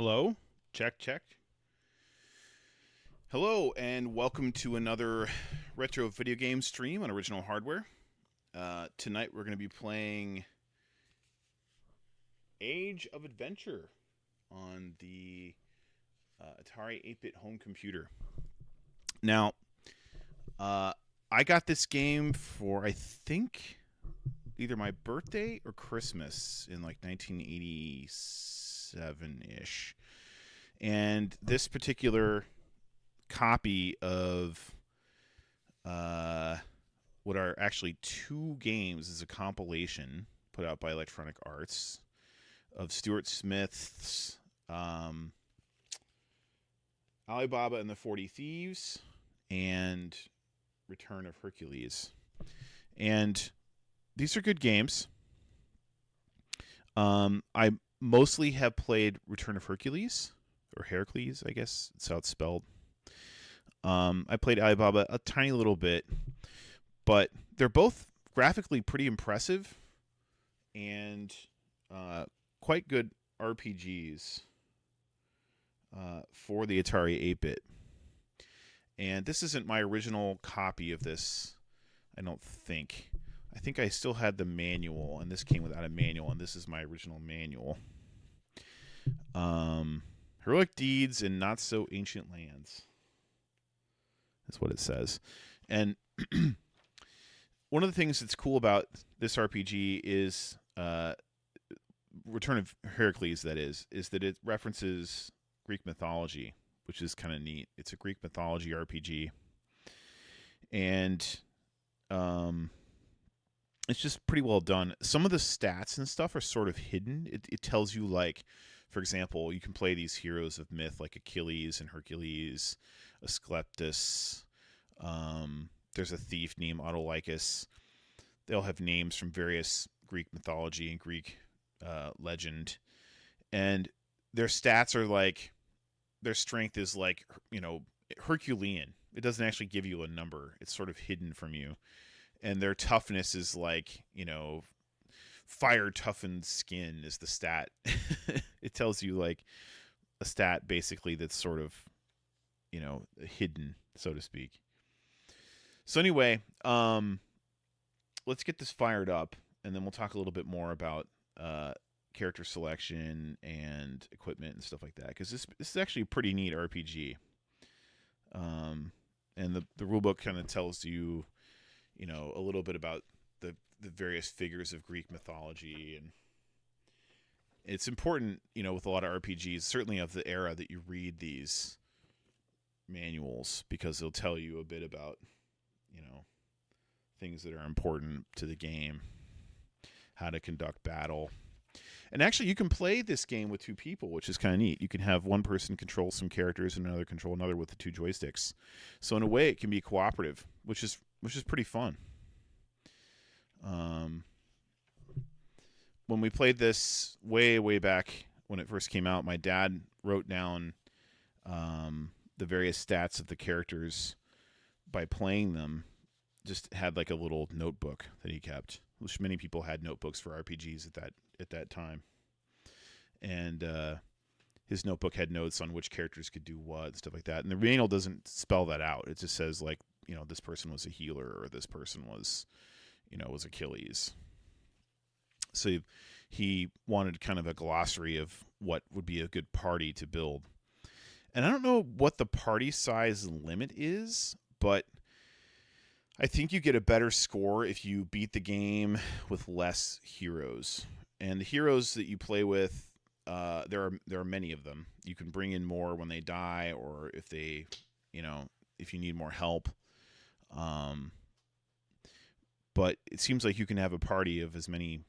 Hello? Check, check. Hello, and welcome to another retro video game stream on original hardware. Tonight we're going to be playing Age of Adventure on the Atari 8-bit home computer. Now, I got this game for, I think, either my birthday or Christmas in like 1987-ish. And this particular copy of what are actually two games is a compilation put out by Electronic Arts of Stuart Smith's Alibaba and the 40 Thieves and Return of Hercules. And these are good games. I mostly have played Return of Hercules, or Heracles, I guess. That's how it's spelled. I played Alibaba a tiny little bit, but they're both graphically pretty impressive and quite good RPGs for the Atari 8-bit. And this isn't my original copy of this, I don't think. I think I still had the manual, and this came without a manual, and this is my original manual. Heroic Deeds in Not So Ancient Lands. That's what it says. And one of the things that's cool about this RPG is Return of Heracles, that is that it references Greek mythology, which is kind of neat. It's a Greek mythology RPG. And it's just pretty well done. Some of the stats and stuff are sort of hidden. It tells you, like, for example, you can play these heroes of myth like Achilles and Hercules, Asclepius. There's a thief named Autolycus. They'll have names from various Greek mythology and Greek legend. And their stats are like, their strength is like, Herculean. It doesn't actually give you a number. It's sort of hidden from you. And their toughness is like, fire toughened skin is the stat. It tells you like a stat basically that's sort of, hidden, so to speak. So anyway, let's get this fired up, and then we'll talk a little bit more about character selection and equipment and stuff like that, because this is actually a pretty neat RPG. And the rulebook kind of tells you, a little bit about the various figures of Greek mythology, and it's important, with a lot of RPGs, certainly of the era, that you read these manuals, because they'll tell you a bit about, things that are important to the game, how to conduct battle. And actually, you can play this game with two people, which is kind of neat. You can have one person control some characters and another control another with the two joysticks. So in a way, it can be cooperative, which is pretty fun. When we played this way back when it first came out, my dad wrote down the various stats of the characters by playing them. Just had like a little notebook that he kept, which many people had notebooks for RPGs at that time. And his notebook had notes on which characters could do what and stuff like that. And the manual doesn't spell that out. It just says, like, this person was a healer, or this person was, was Achilles. So he wanted kind of a glossary of what would be a good party to build. And I don't know what the party size limit is, but I think you get a better score if you beat the game with less heroes. And the heroes that you play with, there are many of them. You can bring in more when they die, or if they, if you need more help. But it seems like you can have a party of as many,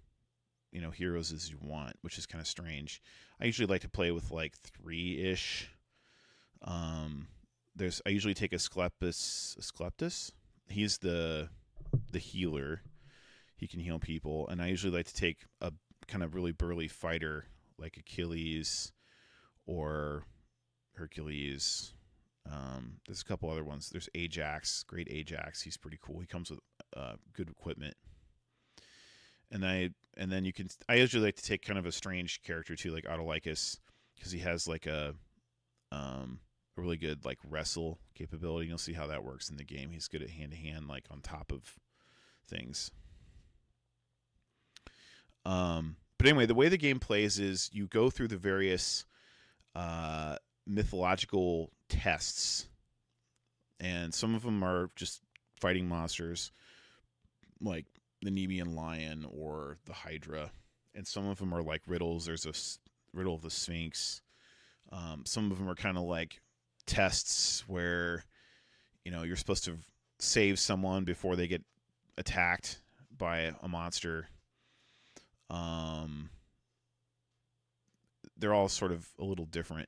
heroes as you want, which is kind of strange. I usually like to play with like 3-ish. I usually take Asclepius. He's the healer. He can heal people, and I usually like to take a kind of really burly fighter like Achilles or Hercules. There's a couple other ones. There's Ajax, great Ajax. He's pretty cool. He comes with good equipment. And then I usually like to take kind of a strange character too, like Autolycus. because he has like a really good like wrestle capability. You'll see how that works in the game. He's good at hand to hand, like on top of things. But anyway, the way the game plays is you go through the various mythological tests, and some of them are just fighting monsters, like the Nemean lion or the Hydra, and some of them are like riddles. There's a riddle of the Sphinx. Some of them are kind of like tests where you're supposed to save someone before they get attacked by a monster. They're all sort of a little different,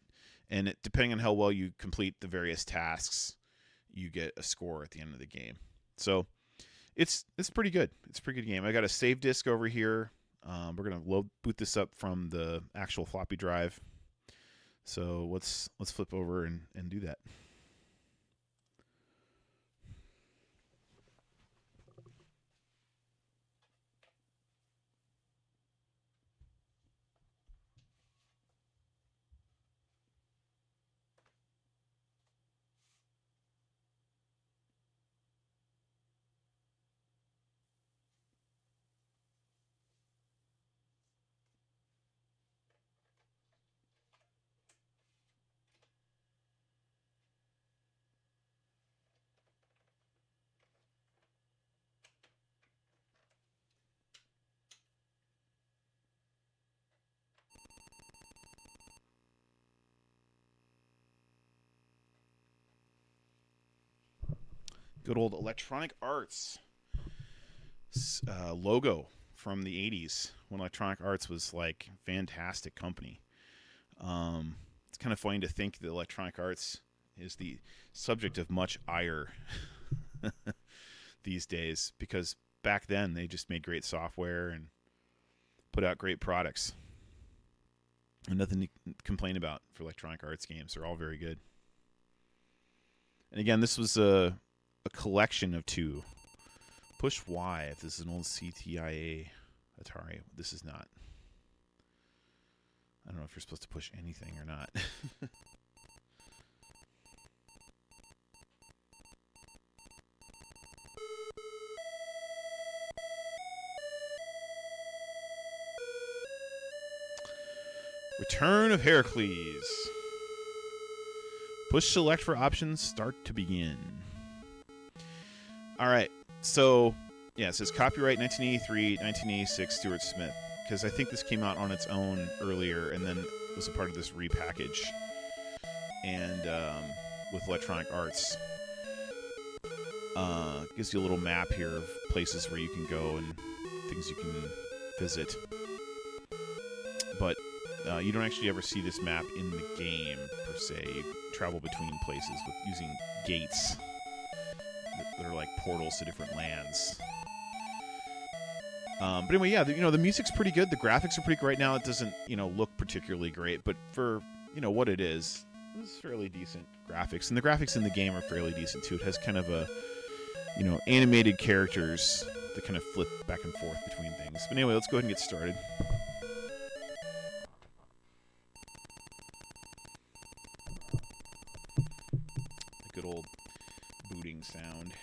and depending on how well you complete the various tasks, you get a score at the end of the game. So it's pretty good. It's a pretty good game. I got a save disk over here. We're gonna boot this up from the actual floppy drive. So let's flip over and do that. Good old Electronic Arts logo from the 80s when Electronic Arts was like fantastic company. It's kind of funny to think that Electronic Arts is the subject of much ire these days, because back then they just made great software and put out great products. And nothing to complain about for Electronic Arts games. They're all very good. And again, this was a collection of two. Push Y if this is an old CTIA Atari. This is not. I don't know if you're supposed to push anything or not. Return of Heracles. Push select for options. Start to begin. All right. So, yeah, it says copyright 1983, 1986, Stuart Smith. Because I think this came out on its own earlier and then was a part of this repackage. And with Electronic Arts. Gives you a little map here of places where you can go and things you can visit. But you don't actually ever see this map in the game, per se. You travel between places using gates that are like portals to different lands. But anyway, yeah, the music's pretty good. The graphics are pretty great. Now it doesn't, look particularly great, but for, what it is, it's fairly decent graphics. And the graphics in the game are fairly decent, too. It has kind of a, animated characters that kind of flip back and forth between things. But anyway, let's go ahead and get started. A good old booting sound.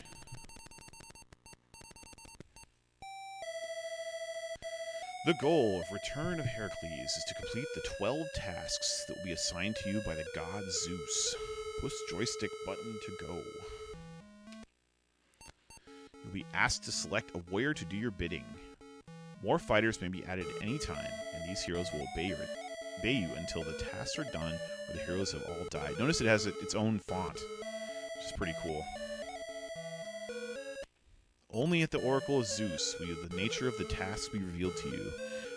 The goal of Return of Heracles is to complete the 12 tasks that will be assigned to you by the god Zeus. Push joystick button to go. You'll be asked to select a warrior to do your bidding. More fighters may be added at any time, and these heroes will obey you until the tasks are done or the heroes have all died. Notice it has its own font, which is pretty cool. Only at the Oracle of Zeus will the nature of the tasks be revealed to you.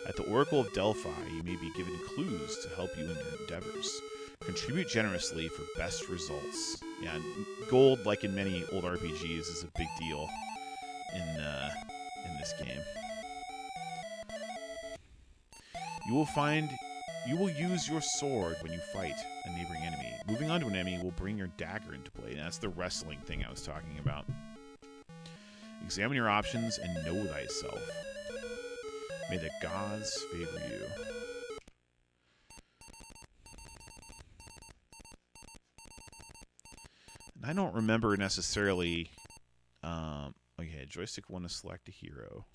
At the Oracle of Delphi, you may be given clues to help you in your endeavors. Contribute generously for best results. Yeah, gold, like in many old RPGs, is a big deal in this game. You will use your sword when you fight a neighboring enemy. Moving on to an enemy will bring your dagger into play. And that's the wrestling thing I was talking about. Examine your options and know thyself. May the gods favor you. I don't remember necessarily. Okay, joystick 1 to select a hero.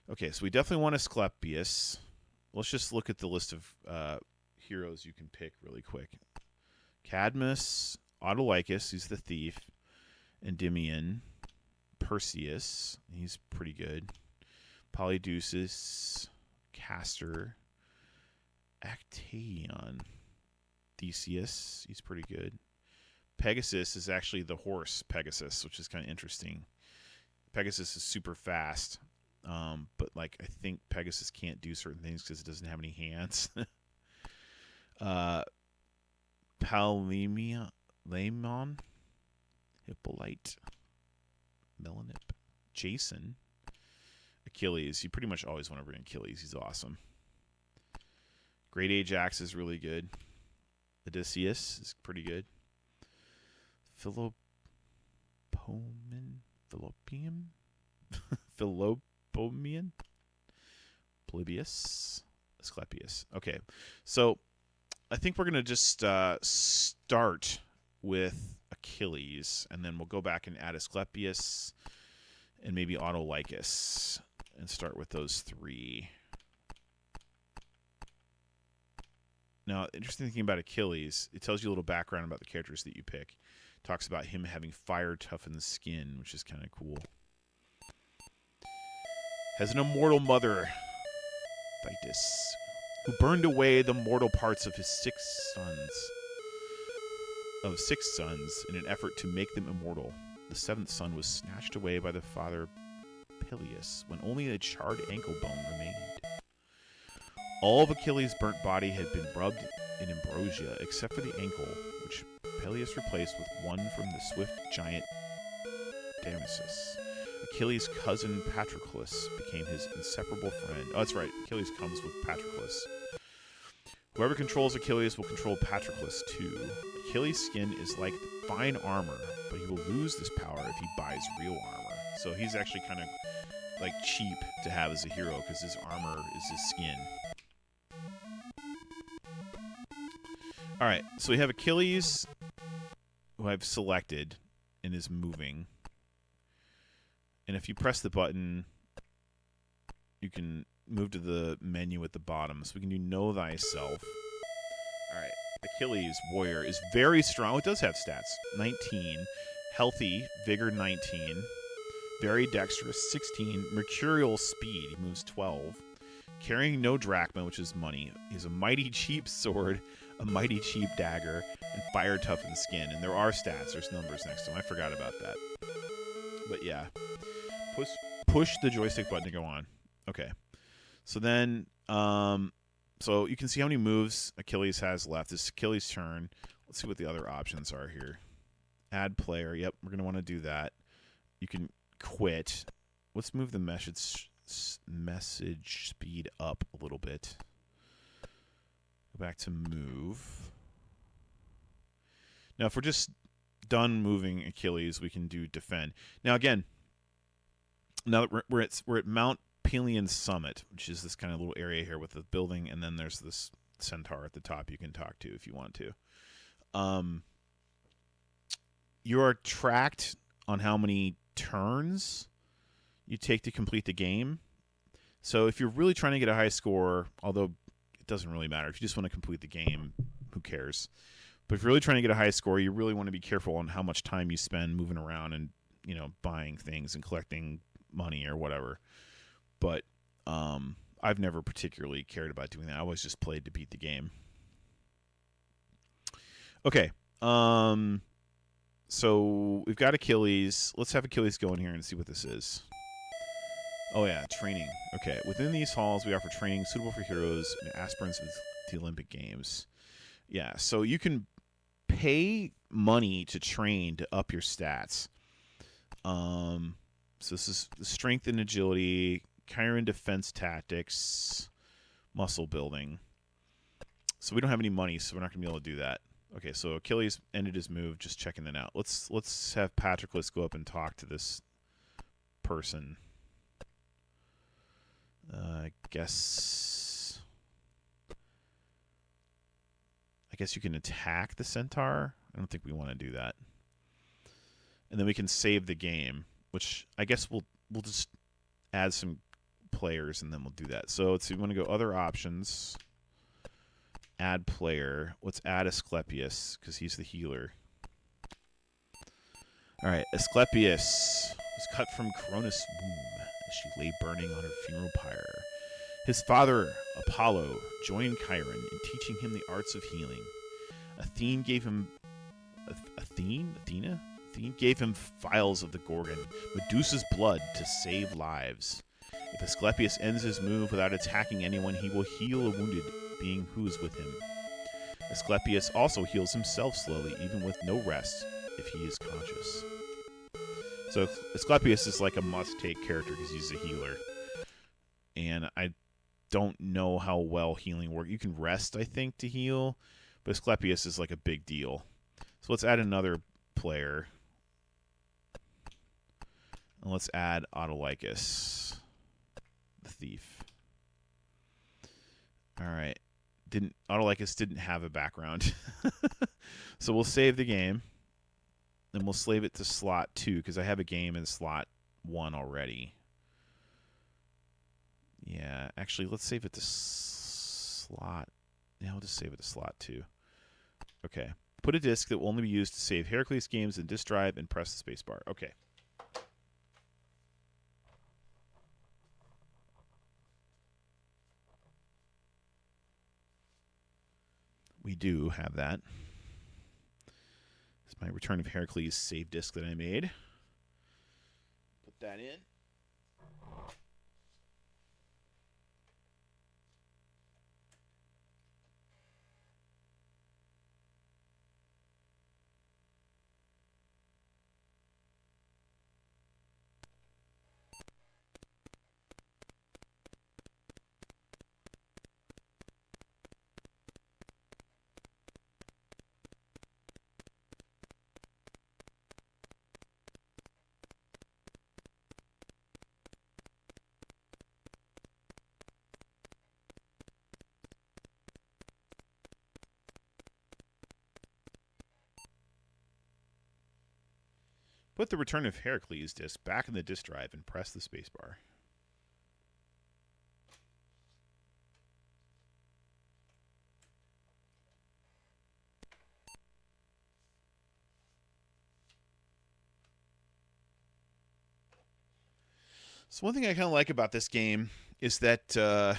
Okay, so we definitely want Asclepius. Let's just look at the list of heroes you can pick really quick. Cadmus, Autolycus, he's the thief. Endymion, Perseus, he's pretty good. Polydeuces, Castor, Actaeon, Theseus, he's pretty good. Pegasus is actually the horse Pegasus, which is kind of interesting. Pegasus is super fast, but like I think Pegasus can't do certain things because it doesn't have any hands. Palemon, Hippolyte, Melanip, Jason, Achilles. You pretty much always want to bring Achilles. He's awesome. Great Ajax is really good. Odysseus is pretty good. Philopoemen? Philopoemen? Polybius? Asclepius. Okay, so I think we're going to just start with Achilles, and then we'll go back and add Asclepius and maybe Autolycus and start with those three. Now, interesting thing about Achilles, it tells you a little background about the characters that you pick. It talks about him having fire-toughened skin, which is kind of cool. Has an immortal mother, Thetis, who burned away the mortal parts of his six sons in an effort to make them immortal. The seventh son was snatched away by the father Peleus when only a charred ankle bone remained. All of Achilles' burnt body had been rubbed in ambrosia except for the ankle, which Peleus replaced with one from the swift giant Damascus. Achilles' cousin Patroclus became his inseparable friend. Oh, that's right. Achilles comes with Patroclus. Whoever controls Achilles will control Patroclus too. Achilles' skin is like fine armor, but he will lose this power if he buys real armor. So he's actually kind of like cheap to have as a hero because his armor is his skin. Alright, so we have Achilles, who I've selected and is moving. And if you press the button, you can move to the menu at the bottom. So we can do Know Thyself. Alright, Achilles, warrior, is very strong. Oh, it does have stats. 19. Healthy, vigor 19. Very dexterous, 16. Mercurial speed, he moves 12. Carrying no drachma, which is money. He has a mighty cheap sword, a mighty cheap dagger, and fire-toughened skin. And there are stats. There's numbers next to them. I forgot about that. But yeah. Push the joystick button to go on. Okay. So then, so you can see how many moves Achilles has left. It's Achilles' turn. Let's see what the other options are here. Add player. Yep, we're going to want to do that. You can quit. Let's move the message speed up a little bit. Go back to move. Now, if we're just done moving Achilles, we can do defend. Now, again, now that we're at Mount Pelion Summit, which is this kind of little area here with the building, and then there's this centaur at the top you can talk to if you want to. You are tracked on how many turns you take to complete the game. So if you're really trying to get a high score, although it doesn't really matter, if you just want to complete the game, who cares? But if you're really trying to get a high score, you really want to be careful on how much time you spend moving around and, you know, buying things and collecting money or whatever. But I've never particularly cared about doing that. I always just played to beat the game. Okay. So we've got Achilles. Let's have Achilles go in here and see what this is. Oh, yeah, training. Okay. Within these halls, we offer training suitable for heroes and aspirants of the Olympic Games. Yeah, so you can pay money to train to up your stats. So this is the strength and agility, Chiron defense tactics, muscle building. So we don't have any money, so we're not going to be able to do that. Okay, so Achilles ended his move, just checking that out. Let's have Patroclus go up and talk to this person. I guess you can attack the centaur. I don't think we want to do that. And then we can save the game, which I guess we'll just add some players and then we'll do that. So let's see, we want to go other options. Add player. Let's add Asclepius because he's the healer. All right, Asclepius was cut from Cronus' womb as she lay burning on her funeral pyre. His father, Apollo, joined Chiron in teaching him the arts of healing. Athena gave him vials of the Gorgon, Medusa's blood, to save lives. If Asclepius ends his move without attacking anyone, he will heal a wounded being who is with him. Asclepius also heals himself slowly, even with no rest, if he is conscious. So Asclepius is like a must-take character because he's a healer. And I don't know how well healing works. You can rest, I think, to heal, but Asclepius is like a big deal. So let's add another player. And let's add Autolycus, the thief. All right. Autolycus didn't have a background. So we'll save the game. And we'll save it to slot 2 because I have a game in slot 1 already. Yeah, actually, let's save it to slot. Yeah, we'll just save it to slot 2. Okay. Put a disk that will only be used to save Heracles games in disk drive and press the spacebar. Okay. We do have that. It's my Return of Heracles save disk that I made. Put that in. Put the Return of Heracles disc back in the disk drive and press the spacebar. So one thing I kind of like about this game is that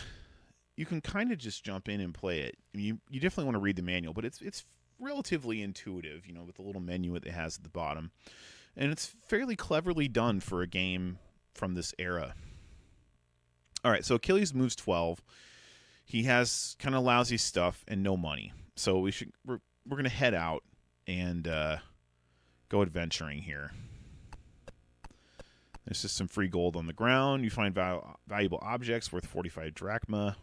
you can kind of just jump in and play it. I mean, you definitely want to read the manual, but it's relatively intuitive, you know, with the little menu it has at the bottom. And it's fairly cleverly done for a game from this era. All right, so Achilles moves 12. He has kind of lousy stuff and no money. So we're going to head out and go adventuring here. There's just some free gold on the ground. You find valuable objects worth 45 drachma.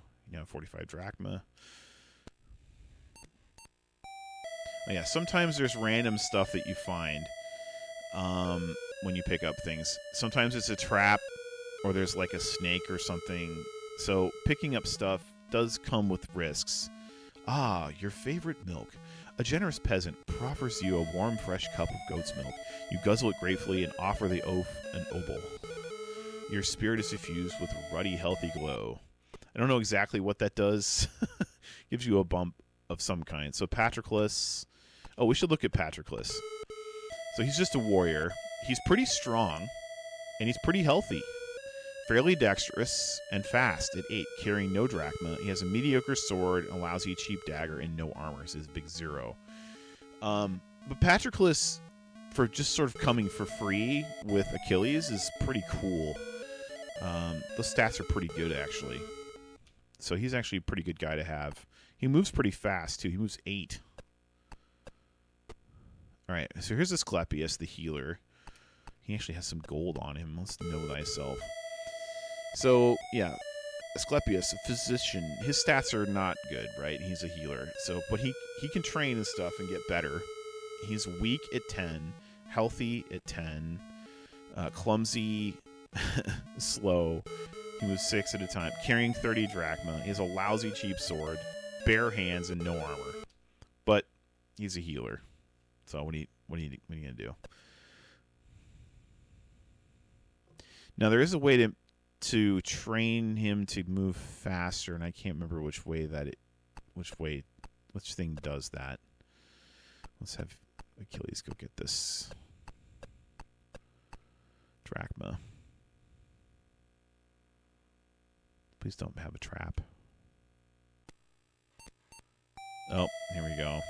45 drachma. Oh, yeah, sometimes there's random stuff that you find when you pick up things. Sometimes it's a trap or there's like a snake or something. So picking up stuff does come with risks. Ah, your favorite milk. A generous peasant proffers you a warm, fresh cup of goat's milk. You guzzle it gratefully and offer the oaf an obol. Your spirit is suffused with a ruddy, healthy glow. I don't know exactly what that does. Gives you a bump of some kind. So Patroclus. Oh, we should look at Patroclus. So he's just a warrior. He's pretty strong, and he's pretty healthy. Fairly dexterous and fast at 8, carrying no drachma. He has a mediocre sword, a lousy cheap dagger, and no armor. Is his big 0. But Patroclus, for just sort of coming for free with Achilles, is pretty cool. Those stats are pretty good, actually. So he's actually a pretty good guy to have. He moves pretty fast, too. He moves 8. All right, so here's Asclepius, the healer. He actually has some gold on him. Let's know thyself. So, yeah, Asclepius, a physician, his stats are not good, right? He's a healer. So, but he can train and stuff and get better. He's weak at 10, healthy at 10, clumsy, slow. He moves 6 at a time, carrying 30 drachma. He has a lousy cheap sword, bare hands, and no armor. He's a healer. So what are you gonna do? Now there is a way to train him to move faster, and I can't remember which thing does that. Let's have Achilles go get this drachma. Please don't have a trap. Oh, here we go.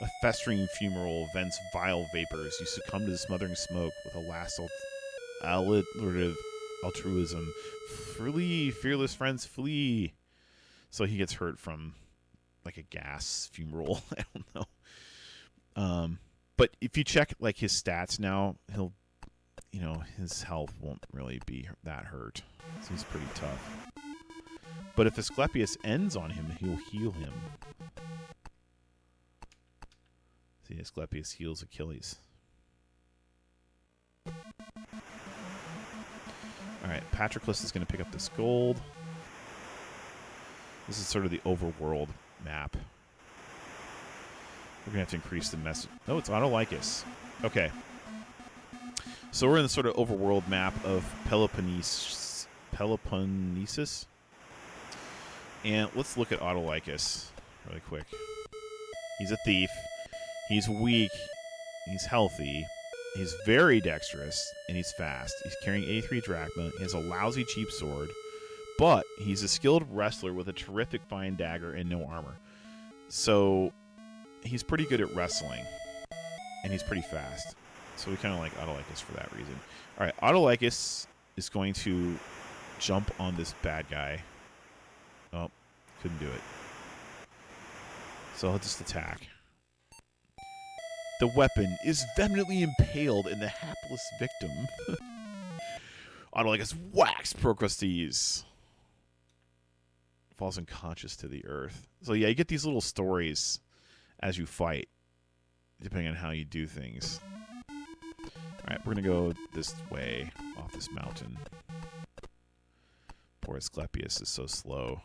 A festering fumarole vents vile vapors. You succumb to the smothering smoke with a last alliterative altruism. Flee, fearless friends, flee. So he gets hurt from like a gas fumarole. I don't know. But if you check like his stats now, he'll, his health won't really be that hurt. So he's pretty tough. But if Asclepius ends on him, he'll heal him. See, Asclepius heals Achilles. Alright, Patroclus is going to pick up this gold. This is sort of the overworld map. We're going to have to increase the message. Oh, it's Autolycus. Okay. So we're in the sort of overworld map of Peloponnesus. And let's look at Autolycus really quick. He's a thief. He's weak. He's healthy. He's very dexterous. And he's fast. He's carrying 83 drachma. He has a lousy cheap sword. But he's a skilled wrestler with a terrific fine dagger and no armor. So he's pretty good at wrestling. And he's pretty fast. So we kind of like Autolycus for that reason. Alright, Autolycus is going to jump on this bad guy. Oh, couldn't do it. So he'll just attack. The weapon is vehemently impaled in the hapless victim. Autolycus whacks Procrustes. Falls unconscious to the earth. So yeah, you get these little stories as you fight, depending on how you do things. Alright, we're going to go this way, off this mountain. Poor Asclepius is so slow.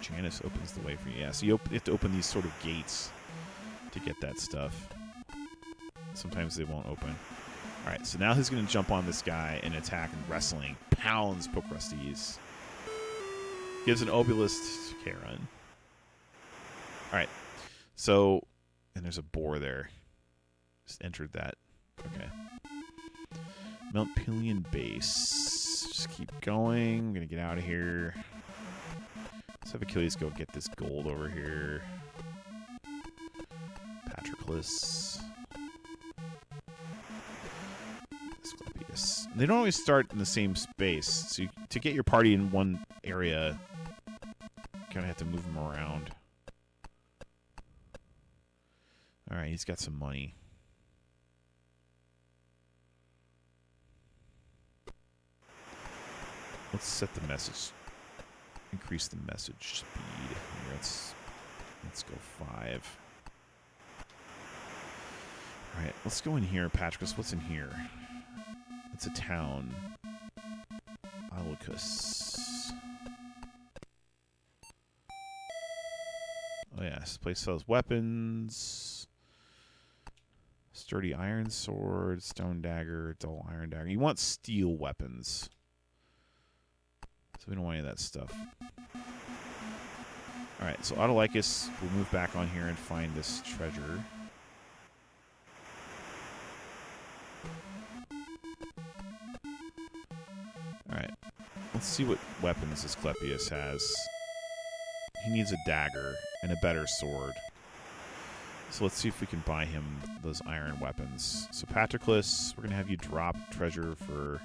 Janus opens the way for you. Yeah, so you have to open these sort of gates to get that stuff. Sometimes they won't open. Alright, so now he's going to jump on this guy and attack and wrestling. Pounds Procrustes. Gives an obelisk to Charon. Alright, so... And there's a boar there. Just entered that. Okay. Mount Pelion base. Just keep going. I'm going to get out of here. Let's have Achilles go get this gold over here. Patroclus. Asclepius. They don't always start in the same space. So to get your party in one area, you kind of have to move them around. Alright, he's got some money. Let's set the message. Increase the message speed. Here, let's go 5. Alright, let's go in here, Patroclus. What's in here? It's a town. Autolycus. Oh yeah, this place sells weapons. Sturdy iron sword, stone dagger, dull iron dagger. You want steel weapons. So we don't want any of that stuff. Alright, so Autolycus will move back on here and find this treasure. Alright, let's see what weapons Asclepius has. He needs a dagger and a better sword. So let's see if we can buy him those iron weapons. So Patroclus, we're going to have you drop treasure for...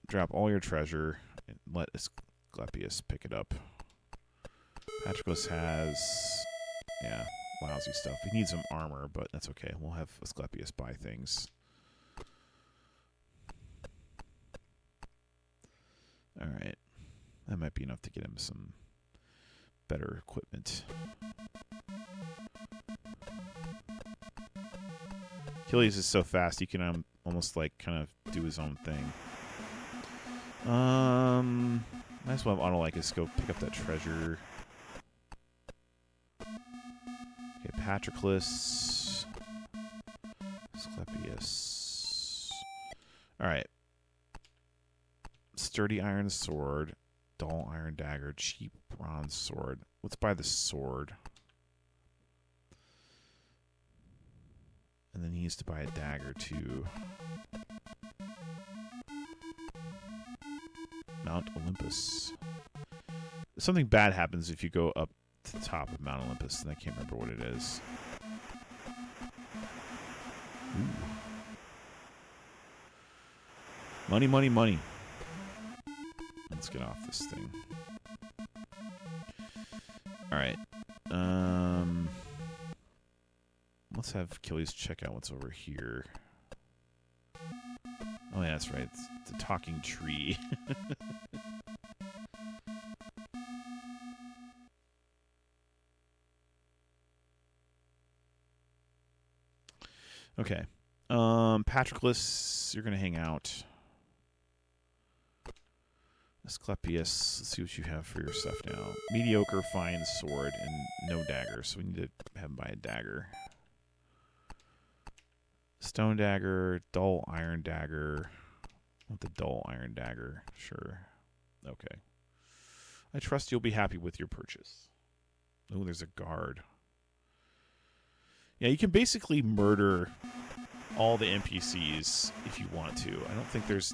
Drop all your treasure and let Asclepius pick it up. Patroclus has... Yeah, lousy stuff. He needs some armor, but that's okay. We'll have Asclepius buy things. Alright. That might be enough to get him some better equipment. Achilles is so fast, he can almost like kind of do his own thing. Might as well have Autolycus go pick up that treasure. Okay, Patroclus. Asclepius. Alright. Sturdy iron sword. Dull iron dagger. Cheap bronze sword. Let's buy the sword. And then he needs to buy a dagger too. Mount Olympus. Something bad happens if you go up to the top of Mount Olympus, and I can't remember what it is. Ooh. Money, money, money. Let's get off this thing. Alright. Let's have Achilles check out what's over here. Oh, yeah, that's right. It's the talking tree. Okay. Patroclus, you're going to hang out. Asclepius, let's see what you have for your stuff now. Mediocre, fine sword, and no dagger, so we need to have him buy a dagger. Stone dagger, dull iron dagger. I want the dull iron dagger, sure. Okay. I trust you'll be happy with your purchase. Oh, there's a guard. Yeah, you can basically murder all the NPCs if you want to. I don't think there's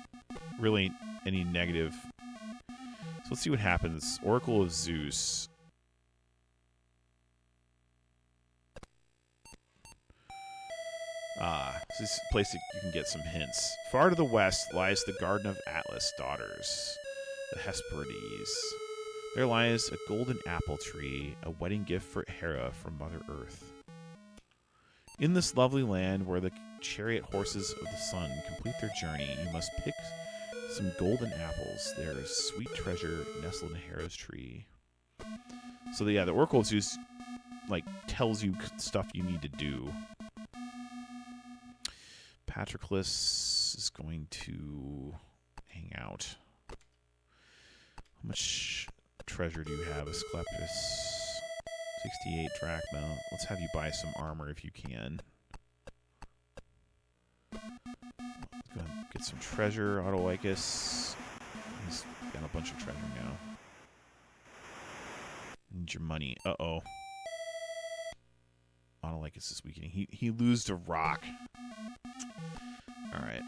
really any negative. So let's see what happens. Oracle of Zeus. This is a place that you can get some hints. Far to the west lies the Garden of Atlas' daughters, the Hesperides. There lies a golden apple tree, a wedding gift for Hera from Mother Earth. In this lovely land where the chariot horses of the sun complete their journey, you must pick some golden apples. There is sweet treasure nestled in Hera's tree. So the Oracle of Zeus tells you stuff you need to do. Patroclus is going to hang out. How much treasure do you have, Asclepius? 68 drachma. Let's have you buy some armor if you can. Let's go ahead and get some treasure, Autolycus. He's got a bunch of treasure now. Need your money. Uh-oh. Autolycus is weakening. He loses a rock. Alright.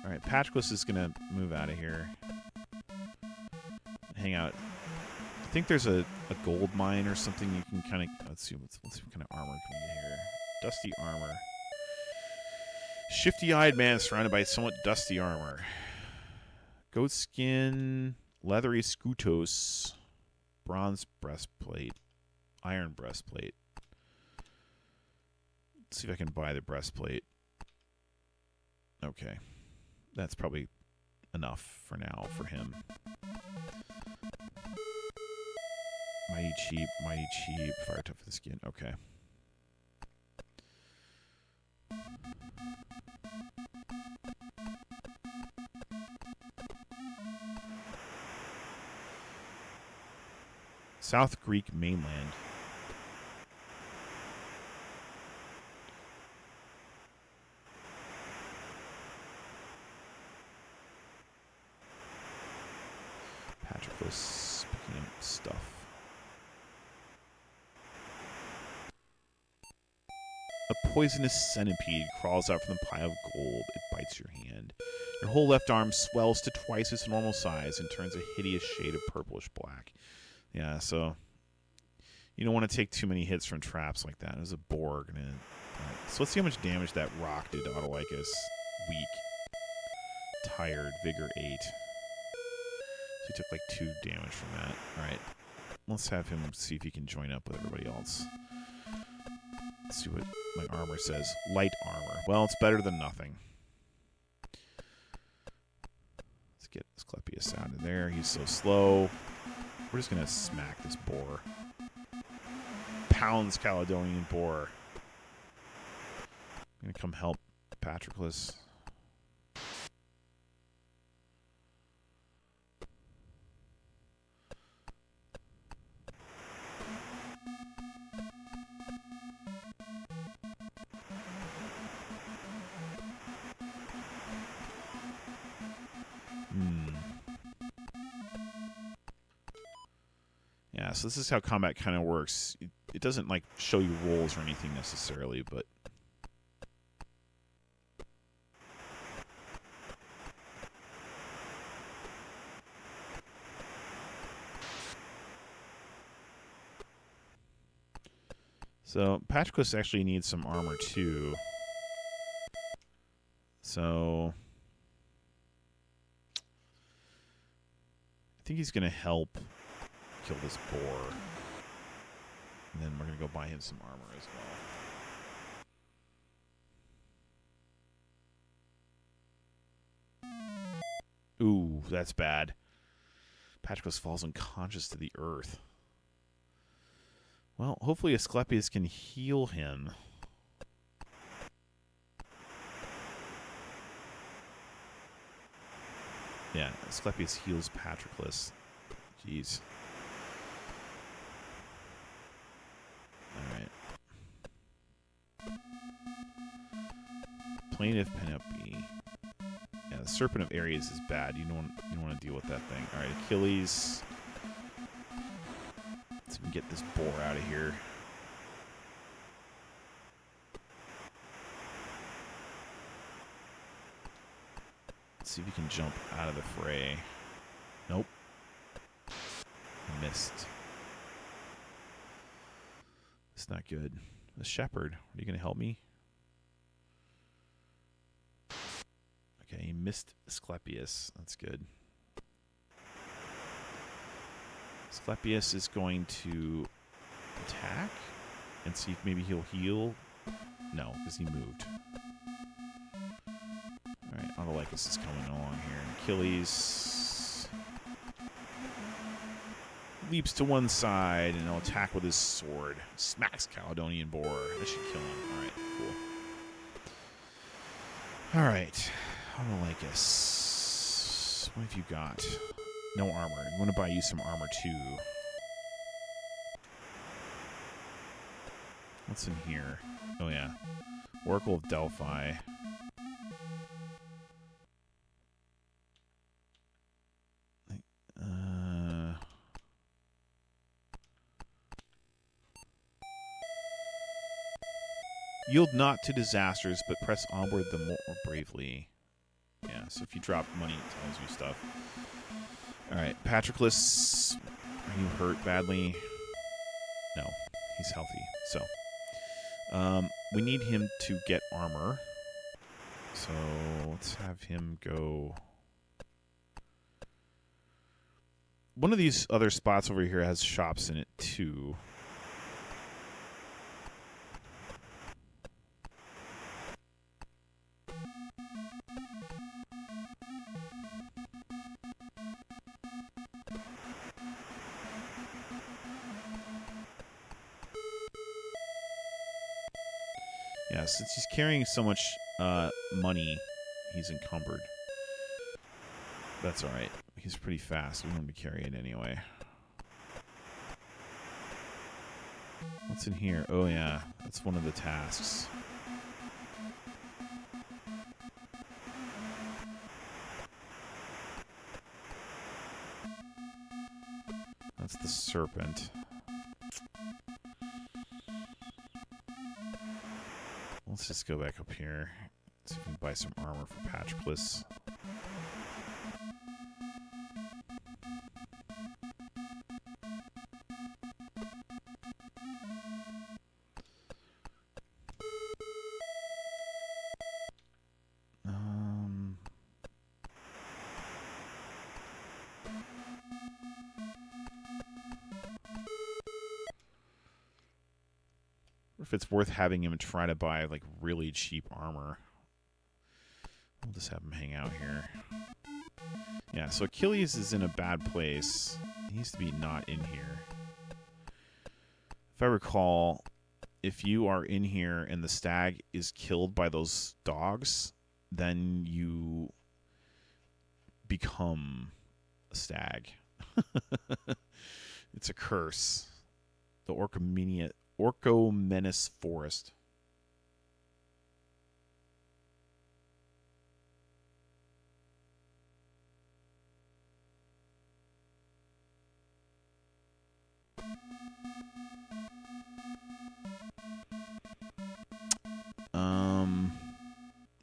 Alright, Patroclus is gonna move out of here. Hang out. I think there's a gold mine or something you can kind of... Let's see what kind of armor can we get here. Dusty armor. Shifty-eyed man surrounded by somewhat dusty armor. Goat skin, leathery skutos, bronze breastplate, iron breastplate. Let's see if I can buy the breastplate. Okay. That's probably enough for now for him. Mighty cheap, fire tough for the skin. Okay. South Greek mainland. Patroclus picking up stuff. A poisonous centipede crawls out from the pile of gold. It bites your hand. Your whole left arm swells to twice its normal size and turns a hideous shade of purplish black. Yeah, so you don't want to take too many hits from traps like that. There's a boar gonna. So let's see how much damage that rock did to Autolycus. Weak, tired, vigor 8. So he took like 2 damage from that. All right, let's have him see if he can join up with everybody else. Let's see what my armor says. Light armor. Well, it's better than nothing. Let's get Asclepius out of there. He's so slow. We're just going to smack this boar. Pounds Caledonian boar. gonna come help Patroclus. Yeah, so this is how combat kind of works. It doesn't like show you rolls or anything necessarily, but so Patroclus actually needs some armor too. So I think he's gonna help kill this boar. And then we're going to go buy him some armor as well. Ooh, that's bad. Patroclus falls unconscious to the earth. Well, hopefully Asclepius can heal him. Yeah, Asclepius heals Patroclus. Jeez. Alright. Plaintiff Penelope. Yeah, the Serpent of Ares is bad. You don't want to deal with that thing. Alright, Achilles. Let's see if we can get this boar out of here. Let's see if we can jump out of the fray. Nope. Missed. It's not good. The shepherd, are you going to help me? Okay, he missed Asclepius. That's good. Asclepius is going to attack and see if maybe he'll heal. No, because he moved. Alright, Autolycus is coming along here. Achilles leaps to one side and he'll attack with his sword. Smacks Caledonian boar. That should kill him. Alright, cool. Alright, Autolycus. What have you got? No armor. I want to buy you some armor too. What's in here? Oh yeah. Oracle of Delphi. Yield not to disasters, but press onward the more bravely. Yeah, so if you drop money, it tells you stuff. Alright, Patroclus, are you hurt badly? No, he's healthy. So, we need him to get armor. So, let's have him go. One of these other spots over here has shops in it, too. Yeah, since he's carrying so much money, he's encumbered. That's alright. He's pretty fast. We want him to carry it anyway. What's in here? Oh, yeah. That's one of the tasks. That's the serpent. Let's just go back up here. See if we can buy some armor for Patroclus. If it's worth having him try to buy like really cheap armor. We'll just have him hang out here. Yeah, so Achilles is in a bad place. He needs to be not in here. If I recall, if you are in here and the stag is killed by those dogs, then you become a stag. It's a curse. The Orchomenos Forest.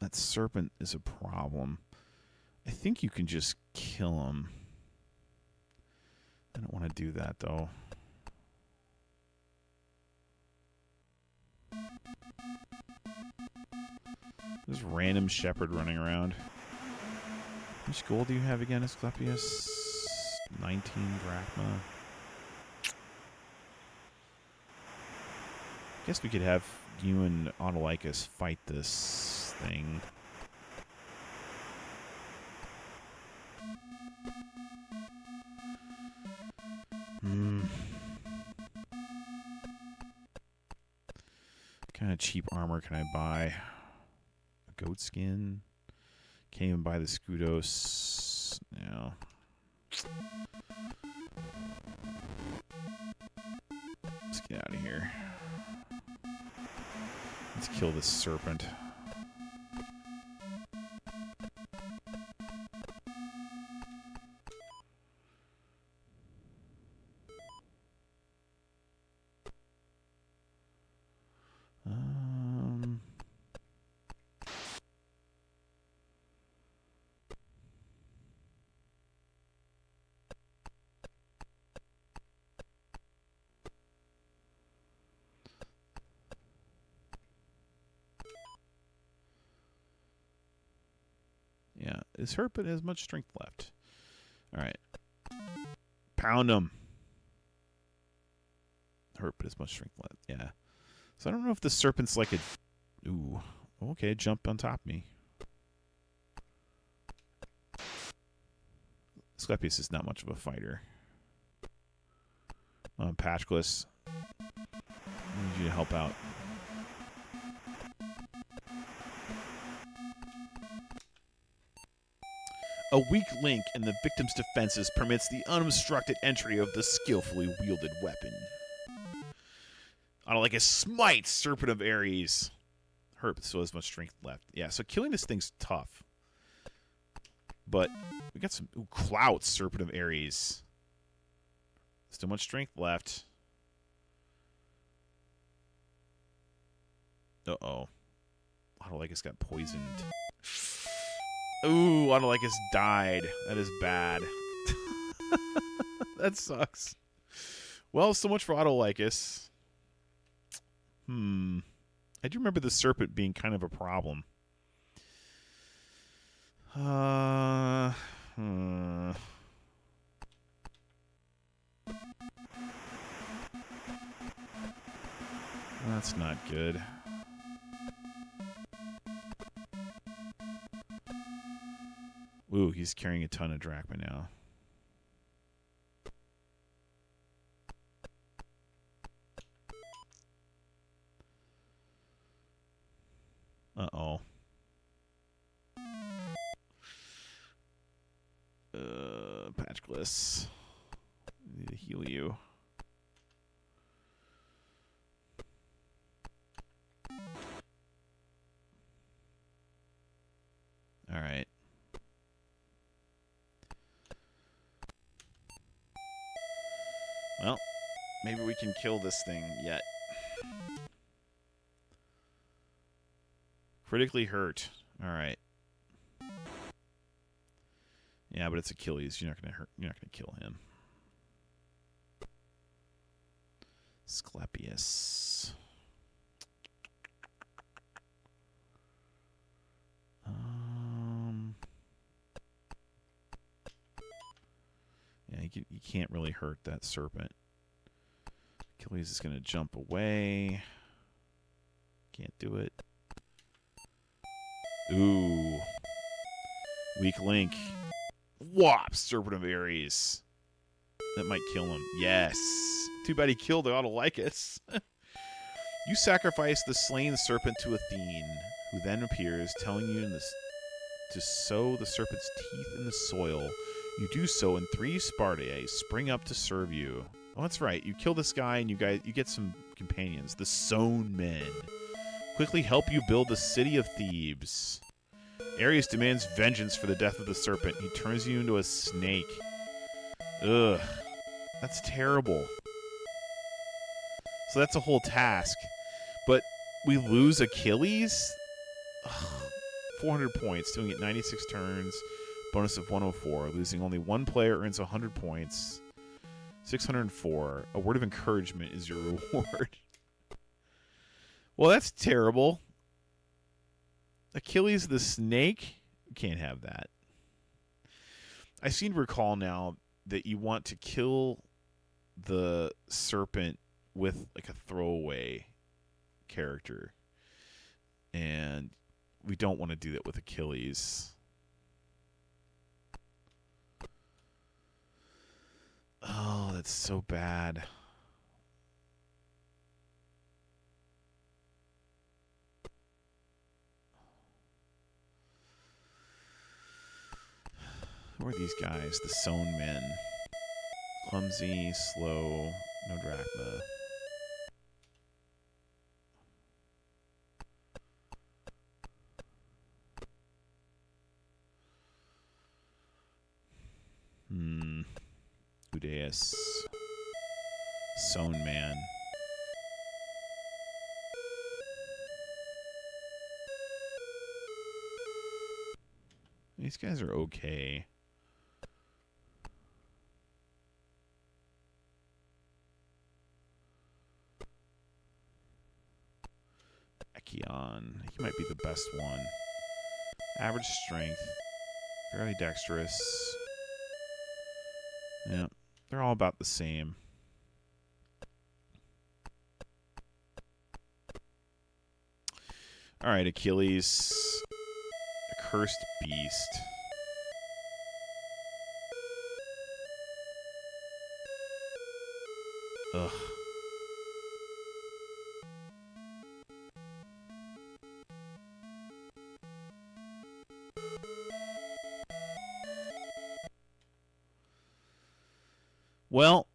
That serpent is a problem. I think you can just kill him. I don't want to do that, though. This random shepherd running around. How much gold do you have again, Asclepius? 19 drachma. Guess we could have you and Autolycus fight this thing. What kind of cheap armor can I buy? A goat skin? Can't even buy the Scudos. No. Let's get out of here. Let's kill this serpent. Yeah, his serpent has much strength left. All right. Pound him. Herpet has much strength left. Yeah. So I don't know if the serpent's like a... Ooh. Okay, jump on top of me. Asclepius is not much of a fighter. Patchclus, I need you to help out. A weak link in the victim's defenses permits the unobstructed entry of the skillfully wielded weapon. Autolycus smite, Serpent of Ares. Herp still has much strength left. Yeah, so killing this thing's tough. But we got some clout, Serpent of Ares. Still much strength left. Uh-oh. Autolycus got poisoned. Ooh, Autolycus died. That is bad. That sucks. Well, so much for Autolycus. I do remember the serpent being kind of a problem. That's not good. Ooh, he's carrying a ton of drachma now. Uh-oh. Patchclus. I need to heal you. All right. Well, maybe we can kill this thing yet. Critically hurt. All right. Yeah, but it's Achilles. You're not gonna hurt. You're not gonna kill him. Asclepius. Yeah, you can't really hurt that serpent. Achilles is gonna jump away. Can't do it. Ooh. Weak link. Whop! Serpent of Ares. That might kill him. Yes. Too bad he killed Autolycus. You sacrifice the slain serpent to Athene, who then appears, telling you to sow the serpent's teeth in the soil. You do so, and 3 Spartae spring up to serve you. Oh, that's right. You kill this guy, and you get some companions, the Sown Men. Quickly help you build the city of Thebes. Ares demands vengeance for the death of the serpent. He turns you into a snake. Ugh. That's terrible. So that's a whole task. But we lose Achilles? Ugh. 400 points, doing it 96 turns. Bonus of 104. Losing only 1 player earns 100 points. 604. A word of encouragement is your reward. Well, that's terrible. Achilles the snake? You can't have that. I seem to recall now that you want to kill the serpent with like a throwaway character. And we don't want to do that with Achilles. Oh, that's so bad. Who are these guys? The Sown Men. Clumsy, slow, no drachma. Udeus. Sown Man. These guys are okay. Echion. He might be the best one. Average strength. Fairly dexterous. Yeah. They're all about the same. Alright, Achilles. A cursed beast. Ugh. Well,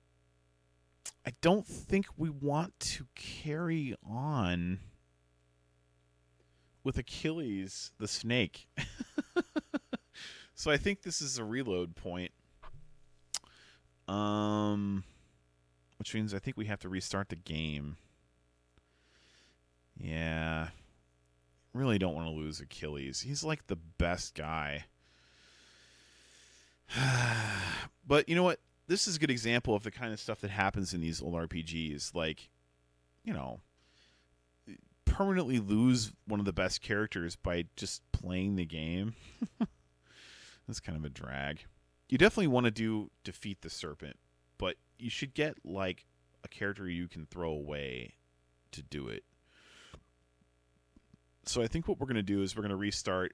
I don't think we want to carry on with Achilles the snake. So I think this is a reload point. Which means I think we have to restart the game. Yeah. Really don't want to lose Achilles. He's like the best guy. But you know what? This is a good example of the kind of stuff that happens in these old RPGs. Like, you know, permanently lose one of the best characters by just playing the game. That's kind of a drag. You definitely want to defeat the serpent, but you should get like a character you can throw away to do it. So I think what we're going to do is we're going to restart.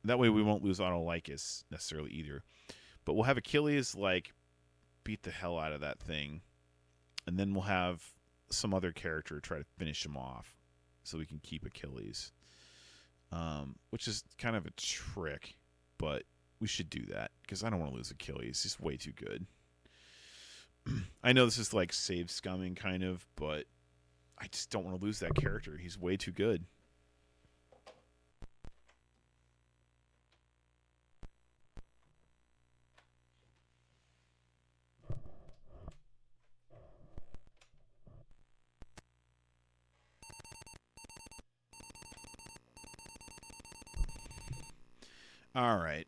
That way we won't lose Autolycus necessarily either. But we'll have Achilles like beat the hell out of that thing, and then we'll have some other character try to finish him off so we can keep Achilles, which is kind of a trick, but we should do that because I don't want to lose Achilles. He's way too good. I know this is like save scumming kind of, but I just don't want to lose that character. He's way too good. All right.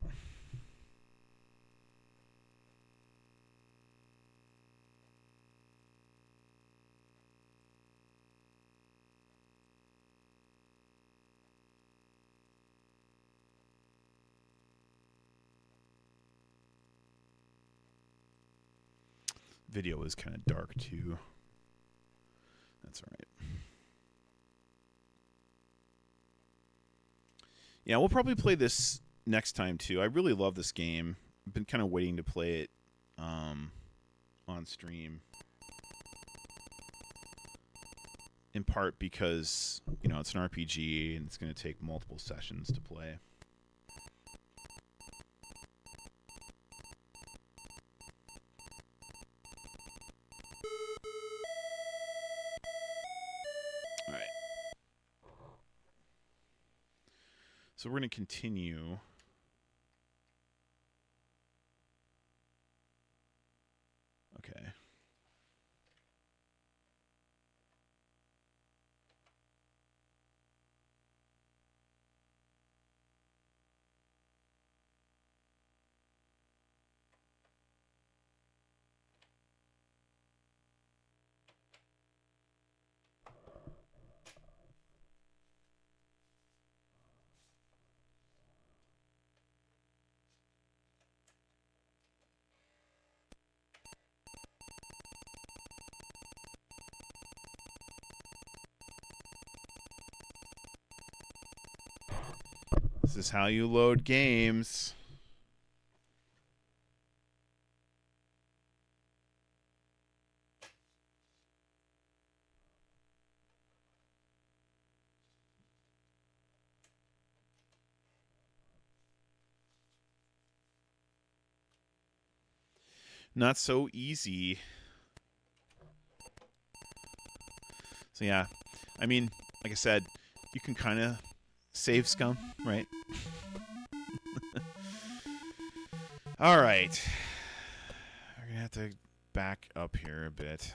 Video is kind of dark too. That's all right. Yeah, we'll probably play this next time too. I really love this game. I've been kind of waiting to play it on stream. in part because, it's an RPG and it's going to take multiple sessions to play. All right. So we're going to continue. Okay. This is how you load games. Not so easy. So yeah, I mean, like I said, you can kind of save scum, right? All right. We're going to have to back up here a bit.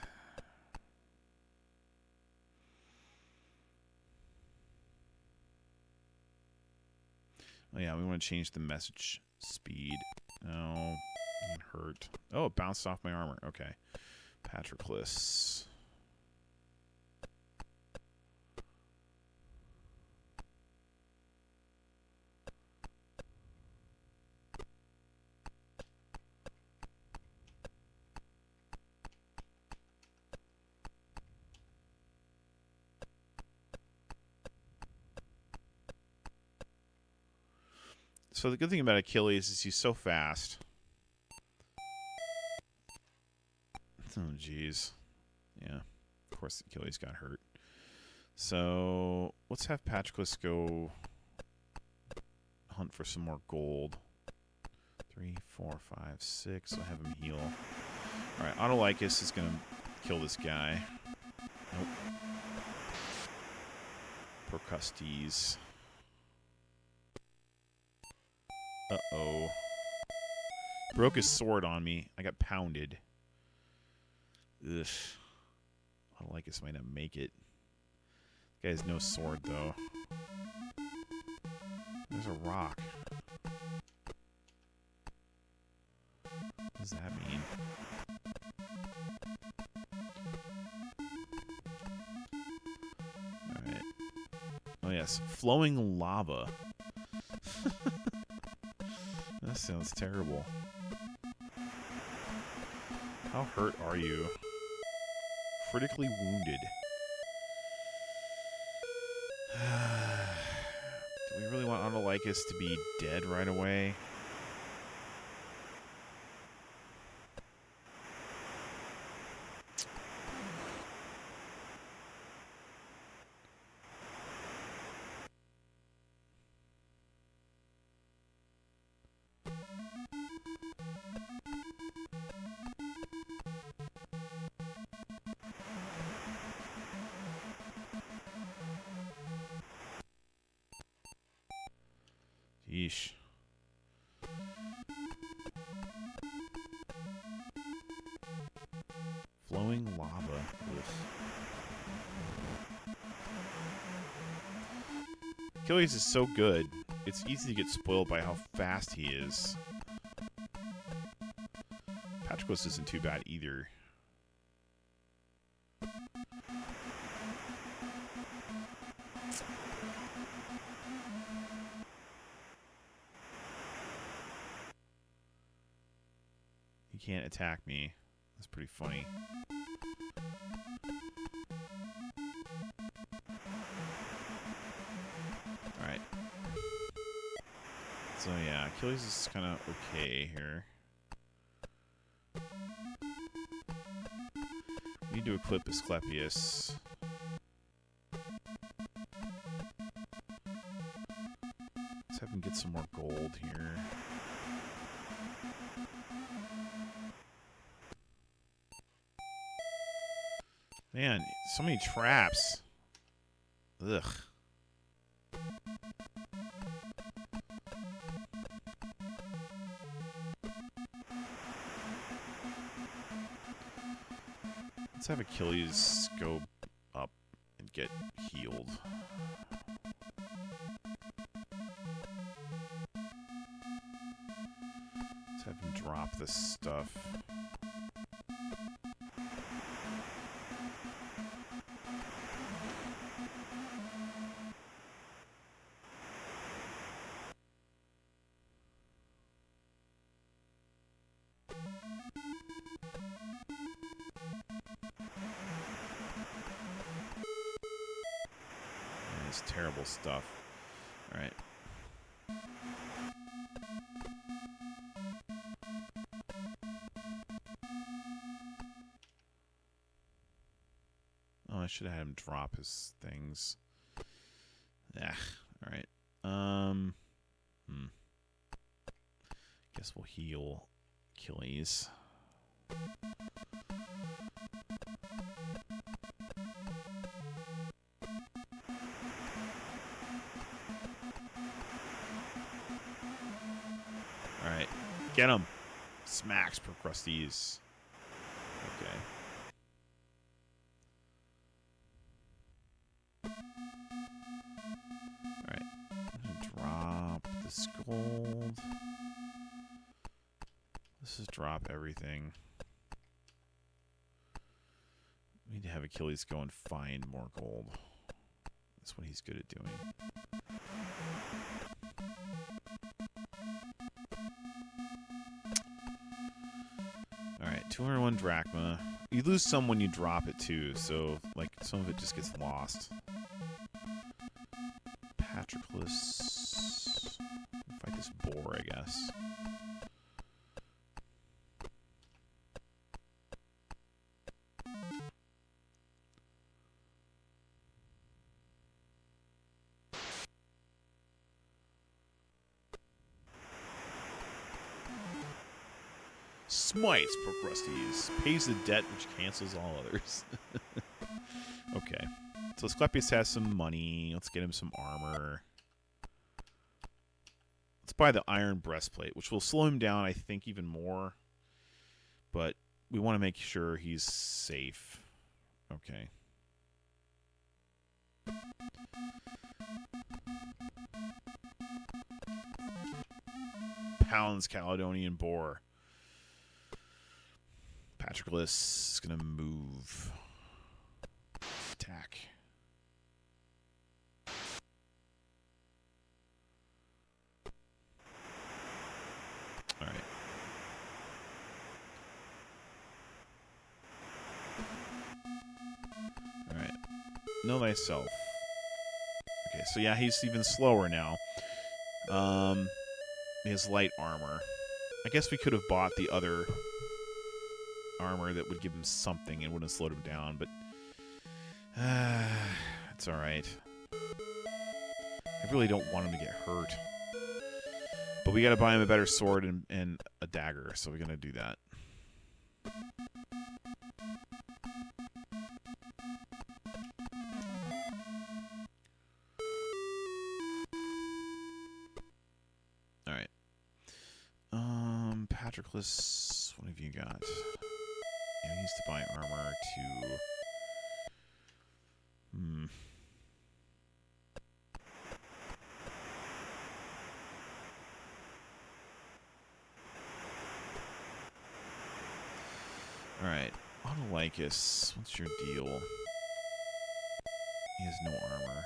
Oh, yeah, we want to change the message speed. Oh, it hurt. Oh, it bounced off my armor. Okay. Patroclus. So the good thing about Achilles is he's so fast. Oh, jeez. Yeah. Of course, Achilles got hurt. So let's have Patroclus go hunt for some more gold. 3, 4, 5, 6. So have him heal. All right, Autolycus is going to kill this guy. Nope. Procustes. Uh-oh. Broke his sword on me. I got pounded. Ugh. Autolycus might not make it. This guy has no sword, though. There's a rock. What does that mean? Alright. Oh, yes. Flowing lava. That sounds terrible. How hurt are you? Critically wounded. Do we really want Autolycus to be dead right away? Yeesh. Flowing lava. Ugh. Achilles is so good. It's easy to get spoiled by how fast he is. Patroclus isn't too bad either. He can't attack me. That's pretty funny. Alright. So yeah, Achilles is kind of okay here. We need to equip Asclepius. Let's have him get some more gold here. Man, so many traps. Ugh. Let's have Achilles go up and get healed. Let's have him drop this stuff. Terrible stuff. All right. Oh, I should have had him drop his things. Ah, all right. Guess we'll heal Achilles. Alright. Get him. Smacks Procrustes. Okay. Alright. I'm gonna drop this gold. Let's just drop everything. We need to have Achilles go and find more gold. That's what he's good at doing. Alright, 201 drachma. You lose some when you drop it too, so like some of it just gets lost. Patroclus. Fight this boar, I guess. Smites Procrustes. Pays the debt which cancels all others. Okay. So Asclepius has some money. Let's get him some armor. Let's buy the iron breastplate, which will slow him down, I think, even more. But we want to make sure he's safe. Okay. Pounds Caledonian boar. Patroclus is going to move. Attack. All right. All right. Know thyself. Okay, so yeah, he's even slower now. He has light armor. I guess we could have bought the other armor that would give him something and wouldn't have slowed him down, but it's alright. I really don't want him to get hurt. But we gotta buy him a better sword and a dagger, so we're gonna do that. Alright. Patroclus, what have you got? Yeah, he needs to buy armor to... Alright. Autolycus, what's your deal? He has no armor.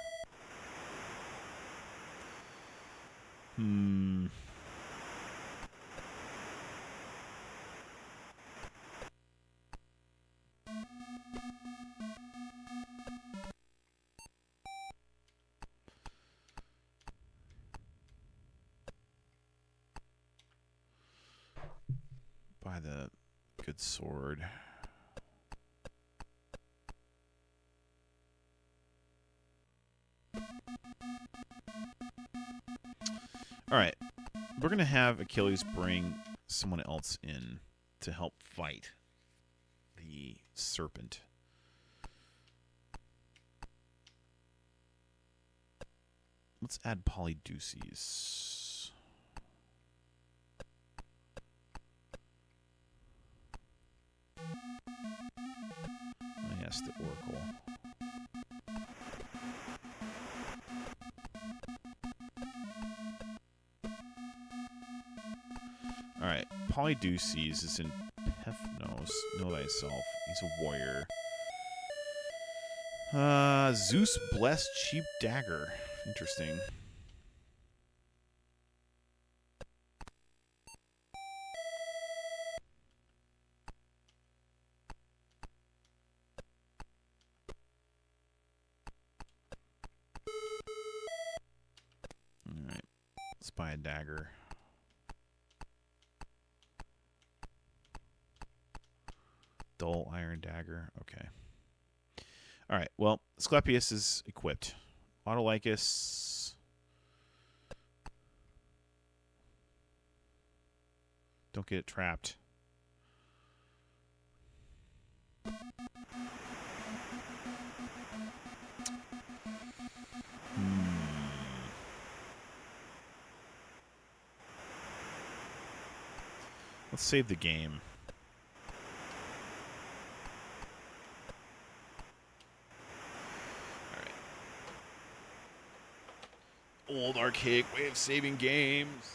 Buy the good sword. All right. We're going to have Achilles bring someone else in to help fight the serpent. Let's add Polydeuces. Oh, yes, the Oracle. Alright, Polydeuces is in Pefnos. Know thyself. He's a warrior. Zeus blessed cheap dagger. Interesting. Alright, let's buy a dagger. Dull iron dagger. Okay. Alright, well, Asclepius is equipped. Autolycus. Don't get it trapped. Let's save the game. Alright. Old archaic way of saving games.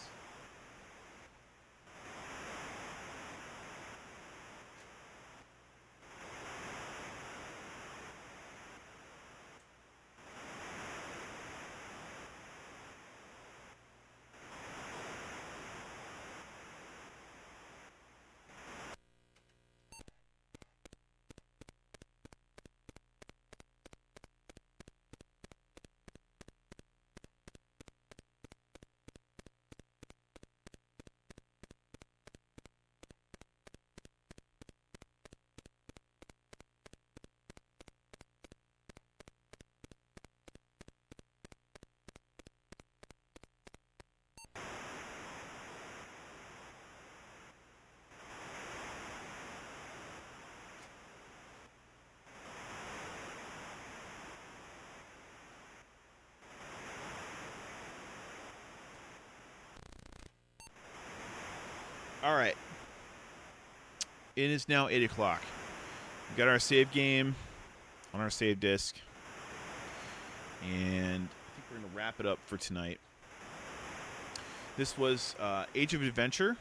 All right. It is now 8 o'clock. We got our save game on our save disk. And I think we're going to wrap it up for tonight. This was Age of Adventure,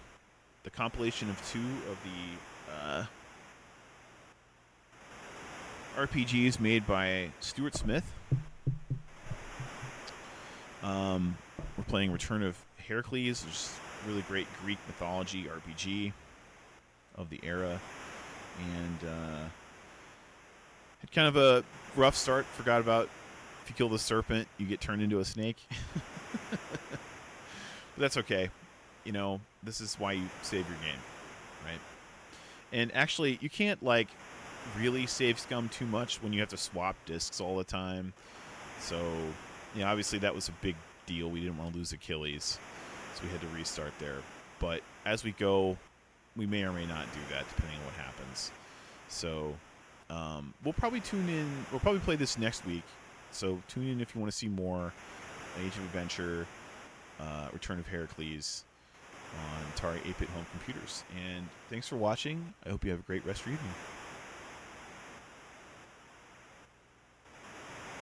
the compilation of 2 of the RPGs made by Stuart Smith. We're playing Return of Heracles, which is a really great Greek mythology RPG of the era. And had kind of a rough start. Forgot about if you kill the serpent, you get turned into a snake. But that's okay. You know, this is why you save your game, right? And actually, you can't, like, really save scum too much when you have to swap discs all the time. So, you know, obviously that was a big deal. We didn't want to lose Achilles, so we had to restart there. But as we go, we may or may not do that, depending on what happens. So, we'll probably tune in. We'll probably play this next week. So tune in if you want to see more Age of Adventure, Return of Heracles on Atari 8-bit home computers. And thanks for watching. I hope you have a great rest of your evening.